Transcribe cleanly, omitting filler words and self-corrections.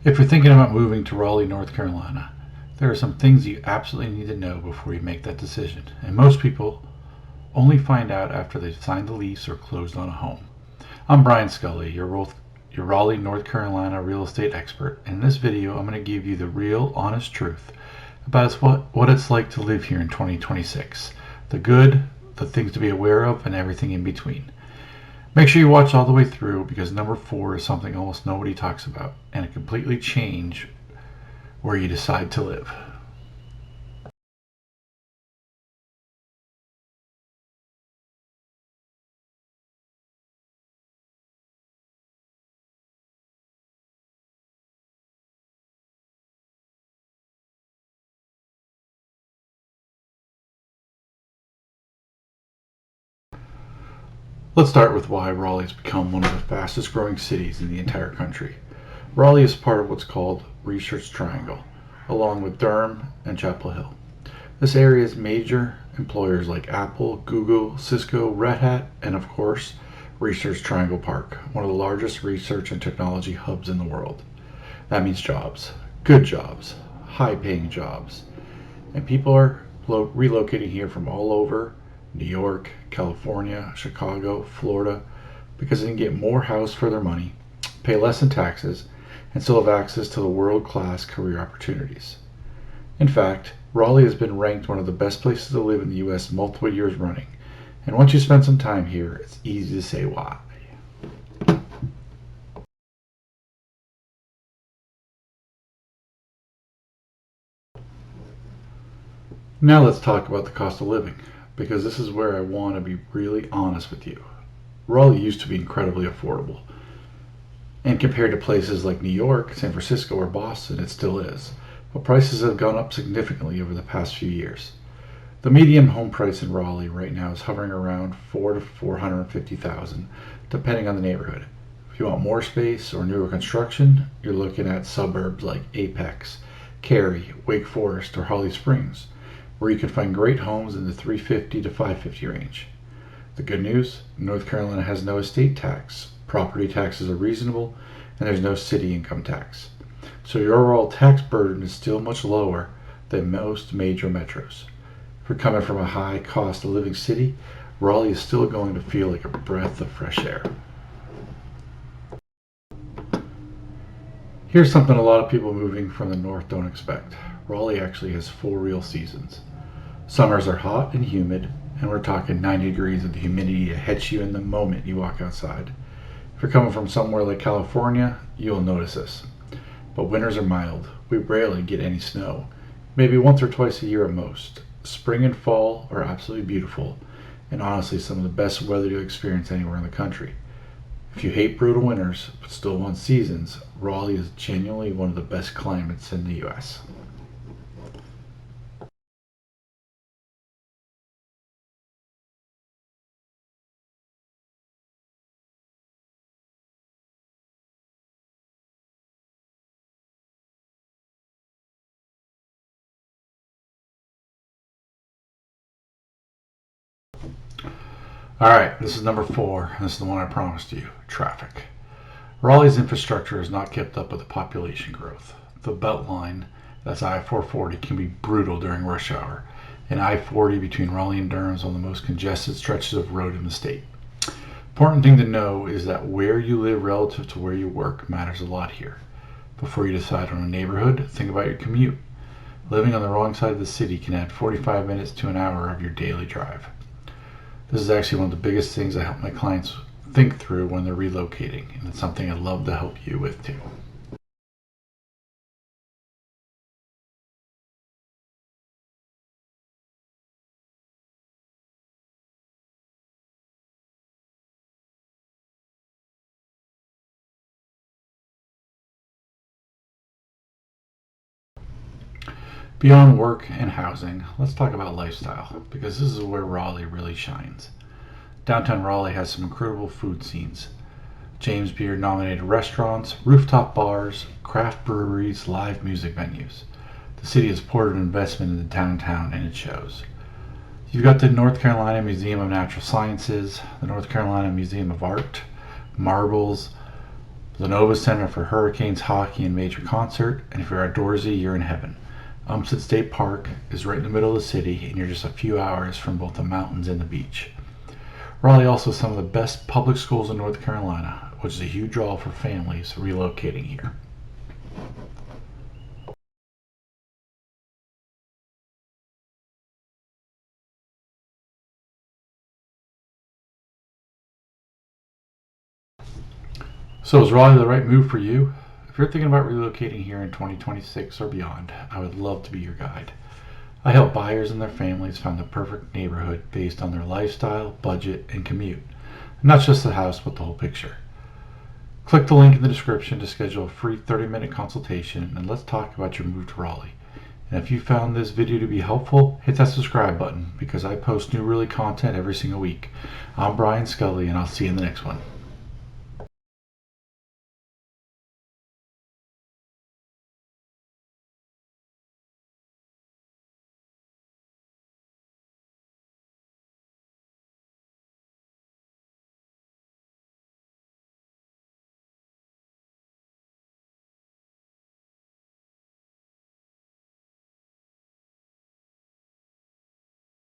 If you're thinking about moving to Raleigh, North Carolina, there are some things you absolutely need to know before you make that decision, and most people only find out after they've signed the lease or closed on a home. I'm Brian Scully, your Raleigh, North Carolina real estate expert, and in this video I'm going to give you the real, honest truth about what it's like to live here in 2026. The good, the things to be aware of, and everything in between. Make sure you watch all the way through because number 4 is something almost nobody talks about, and it completely change where you decide to live. Let's start with why Raleigh has become one of the fastest growing cities in the entire country. Raleigh is part of what's called Research Triangle, along with Durham and Chapel Hill. This area's major employers like Apple, Google, Cisco, Red Hat, and of course, Research Triangle Park, one of the largest research and technology hubs in the world. That means jobs, good jobs, high paying jobs, and people are relocating here from all over New York, California, Chicago, Florida, because they can get more house for their money, pay less in taxes, and still have access to the world-class career opportunities. In fact, Raleigh has been ranked one of the best places to live in the U.S. multiple years running, and once you spend some time here, it's easy to say why. Now let's talk about the cost of living, because this is where I want to be really honest with you. Raleigh used to be incredibly affordable, and compared to places like New York, San Francisco, or Boston, it still is. But prices have gone up significantly over the past few years. The median home price in Raleigh right now is hovering around $400,000 to $450,000, depending on the neighborhood. If you want more space or newer construction, you're looking at suburbs like Apex, Cary, Wake Forest, or Holly Springs, where you can find great homes in the $350,000 to $550,000 range. The good news, North Carolina has no estate tax, property taxes are reasonable, and there's no city income tax. So your overall tax burden is still much lower than most major metros. If you're coming from a high cost of living city, Raleigh is still going to feel like a breath of fresh air. Here's something a lot of people moving from the north don't expect. Raleigh actually has 4 real seasons. Summers are hot and humid, and we're talking 90 degrees of the humidity that hits you in the moment you walk outside. If you're coming from somewhere like California, you'll notice this. But winters are mild. We rarely get any snow, maybe once or twice a year at most. Spring and fall are absolutely beautiful, and honestly some of the best weather you'll experience anywhere in the country. If you hate brutal winters, but still want seasons, Raleigh is genuinely one of the best climates in the U.S. Alright, this is number 4, and this is the one I promised you, traffic. Raleigh's infrastructure has not kept up with the population growth. The Beltline, that's I-440, can be brutal during rush hour, and I-40 between Raleigh and Durham is one of the most congested stretches of road in the state. Important thing to know is that where you live relative to where you work matters a lot here. Before you decide on a neighborhood, think about your commute. Living on the wrong side of the city can add 45 minutes to an hour of your daily drive. This is actually one of the biggest things I help my clients think through when they're relocating, and it's something I'd love to help you with too. Beyond work and housing, let's talk about lifestyle, because this is where Raleigh really shines. Downtown Raleigh has some incredible food scenes. James Beard nominated restaurants, rooftop bars, craft breweries, live music venues. The city has poured an investment into downtown and it shows. You've got the North Carolina Museum of Natural Sciences, the North Carolina Museum of Art, marbles, Lenovo Center for Hurricanes Hockey and Major Concert, and if you're outdoorsy, you're in heaven. Umstead State Park is right in the middle of the city, and you're just a few hours from both the mountains and the beach. Raleigh also has some of the best public schools in North Carolina, which is a huge draw for families relocating here. So is Raleigh the right move for you? If you're thinking about relocating here in 2026 or beyond, I would love to be your guide. I help buyers and their families find the perfect neighborhood based on their lifestyle, budget, and commute. Not just the house, but the whole picture. Click the link in the description to schedule a free 30-minute consultation, and let's talk about your move to Raleigh. And if you found this video to be helpful, hit that subscribe button because I post new Raleigh content every single week. I'm Brian Scully, and I'll see you in the next one.